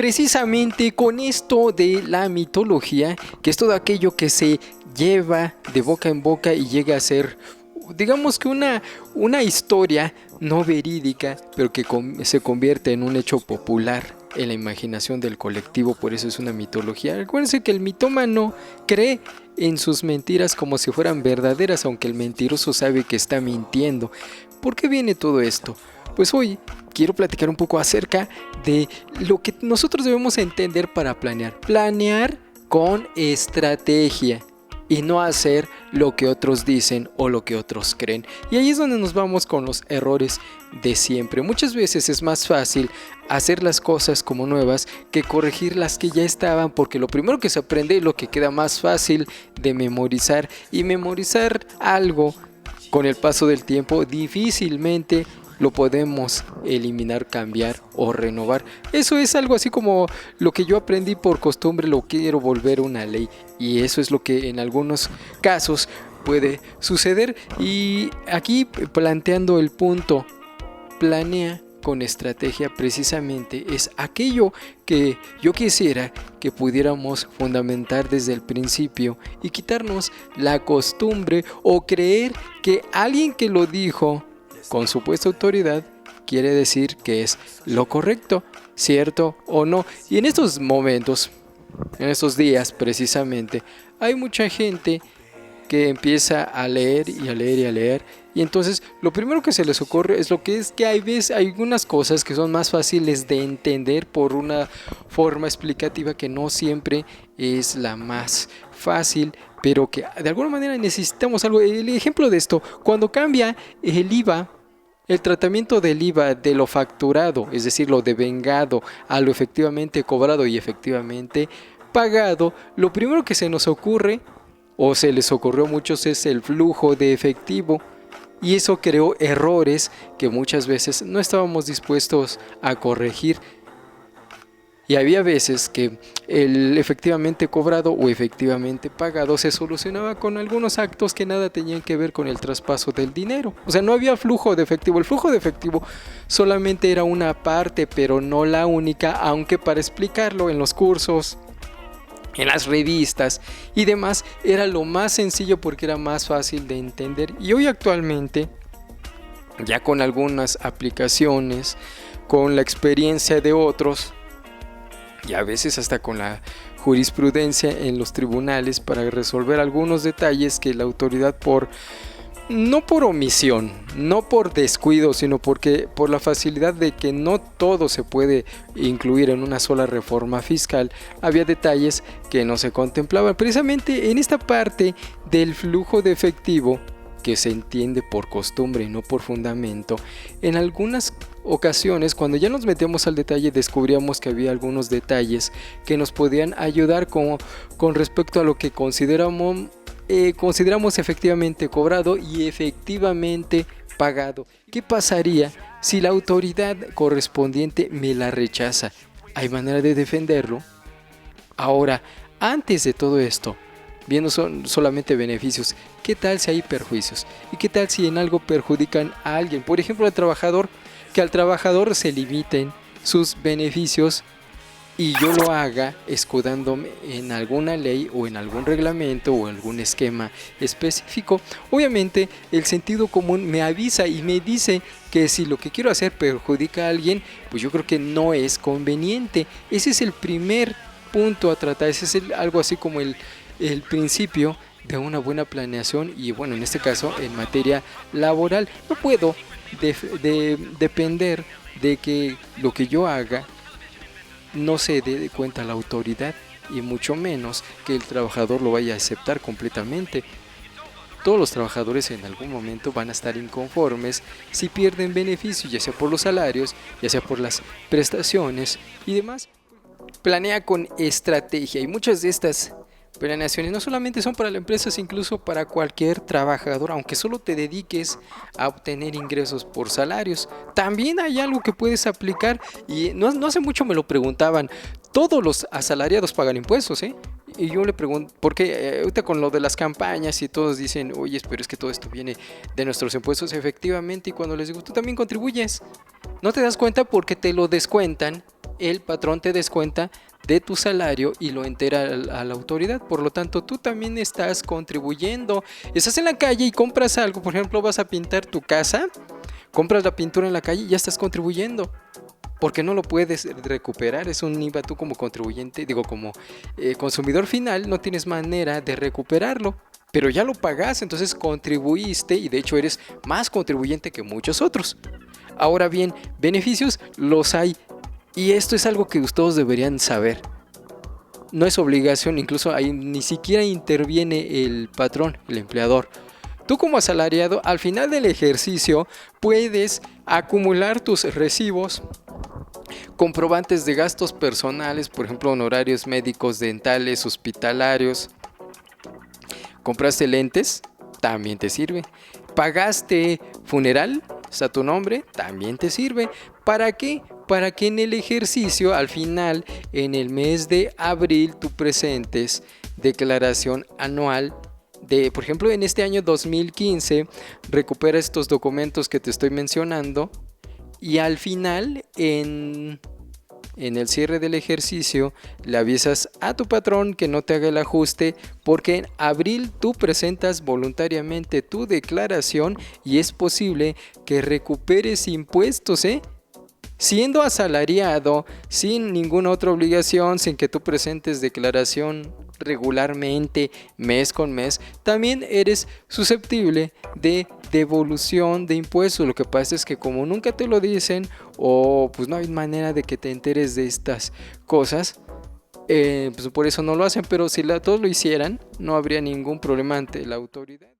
precisamente con esto de la mitología, que es todo aquello que se lleva de boca en boca y llega a ser, digamos que una historia no verídica, pero que se convierte en un hecho popular en la imaginación del colectivo, por eso es una mitología. Acuérdense que el mitómano cree en sus mentiras como si fueran verdaderas, aunque el mentiroso sabe que está mintiendo. ¿Por qué viene todo esto? Pues hoy quiero platicar un poco acerca de lo que nosotros debemos entender para planear. Planear con estrategia y no hacer lo que otros dicen o lo que otros creen. Y ahí es donde nos vamos con los errores de siempre. Muchas veces es más fácil hacer las cosas como nuevas que corregir las que ya estaban, porque lo primero que se aprende es lo que queda más fácil de memorizar, y memorizar algo con el paso del tiempo difícilmente lo podemos eliminar, cambiar o renovar. Eso es algo así como lo que yo aprendí por costumbre, lo quiero volver una ley, y eso es lo que en algunos casos puede suceder. Y aquí planteando el punto, planea con estrategia, precisamente es aquello que yo quisiera que pudiéramos fundamentar desde el principio y quitarnos la costumbre o creer que alguien que lo dijo con supuesta autoridad quiere decir que es lo correcto, cierto o no. Y en estos momentos, en estos días precisamente, hay mucha gente que empieza a leer y a leer y a leer, y entonces lo primero que se les ocurre es lo que es que hay veces hay algunas cosas que son más fáciles de entender por una forma explicativa que no siempre es la más fácil, pero que de alguna manera necesitamos algo. El ejemplo de esto, cuando cambia el IVA, el tratamiento del IVA de lo facturado, es decir, lo devengado, a lo efectivamente cobrado y efectivamente pagado, lo primero que se nos ocurre, o se les ocurrió a muchos, es el flujo de efectivo. Y eso creó errores que muchas veces no estábamos dispuestos a corregir. Y había veces que el efectivamente cobrado o efectivamente pagado se solucionaba con algunos actos que nada tenían que ver con el traspaso del dinero. O sea, no había flujo de efectivo. El flujo de efectivo solamente era una parte, pero no la única, aunque para explicarlo en los cursos, en las revistas y demás, era lo más sencillo porque era más fácil de entender. Y hoy actualmente, ya con algunas aplicaciones, con la experiencia de otros, y a veces hasta con la jurisprudencia en los tribunales para resolver algunos detalles que la autoridad no por omisión, no por descuido, sino porque por la facilidad de que no todo se puede incluir en una sola reforma fiscal, había detalles que no se contemplaban. Precisamente en esta parte del flujo de efectivo, que se entiende por costumbre y no por fundamento, en algunas ocasiones, cuando ya nos metemos al detalle, descubríamos que había algunos detalles que nos podían ayudar con respecto a lo que consideramos efectivamente cobrado y efectivamente pagado. ¿Qué pasaría si la autoridad correspondiente me la rechaza? ¿Hay manera de defenderlo? Ahora, antes de todo esto, viendo solamente beneficios, ¿qué tal si hay perjuicios? ¿Y qué tal si en algo perjudican a alguien? Por ejemplo, al trabajador, que al trabajador se limiten sus beneficios y yo lo haga escudándome en alguna ley o en algún reglamento o algún esquema específico. Obviamente el sentido común me avisa y me dice que si lo que quiero hacer perjudica a alguien, pues yo creo que no es conveniente. Ese es el primer punto a tratar, ese es algo así como el principio de una buena planeación. Y bueno, en este caso en materia laboral no puedo depender de que lo que yo haga no se dé cuenta a la autoridad, y mucho menos que el trabajador lo vaya a aceptar completamente. Todos los trabajadores en algún momento van a estar inconformes si pierden beneficios, ya sea por los salarios, ya sea por las prestaciones y demás. Planea con estrategia, y muchas de estas planeaciones no solamente son para la empresa, sino incluso para cualquier trabajador, aunque solo te dediques a obtener ingresos por salarios. También hay algo que puedes aplicar, y no hace mucho me lo preguntaban: todos los asalariados pagan impuestos, ¿eh? Y yo le pregunto, porque ahorita con lo de las campañas y todos dicen, oye, pero es que todo esto viene de nuestros impuestos, efectivamente, y cuando les digo, tú también contribuyes, no te das cuenta porque te lo descuentan el patrón te descuenta de tu salario y lo entera a la autoridad. Por lo tanto, tú también estás contribuyendo. Estás en la calle y compras algo, por ejemplo, vas a pintar tu casa, compras la pintura en la calle y ya estás contribuyendo. Porque no lo puedes recuperar, es un IVA. Tú como contribuyente, digo como consumidor final, no tienes manera de recuperarlo. Pero ya lo pagaste, entonces contribuiste y de hecho eres más contribuyente que muchos otros. Ahora bien, beneficios los hay y esto es algo que todos deberían saber. No es obligación, incluso ahí ni siquiera interviene el patrón, el empleador. Tú como asalariado, al final del ejercicio, puedes acumular tus recibos, comprobantes de gastos personales, por ejemplo, honorarios médicos, dentales, hospitalarios. ¿Compraste lentes? También te sirve. ¿Pagaste funeral? ¿Está tu nombre? También te sirve. ¿Para qué? Para que en el ejercicio, al final, en el mes de abril, tú presentes declaración anual de, por ejemplo, en este año 2015, recupera estos documentos que te estoy mencionando y al final, en el cierre del ejercicio, le avisas a tu patrón que no te haga el ajuste porque en abril tú presentas voluntariamente tu declaración y es posible que recuperes impuestos, siendo asalariado, sin ninguna otra obligación, sin que tú presentes declaración regularmente, mes con mes, también eres susceptible de devolución de impuestos. Lo que pasa es que como nunca te lo dicen o pues no hay manera de que te enteres de estas cosas, pues por eso no lo hacen, pero si todos lo hicieran, no habría ningún problema ante la autoridad.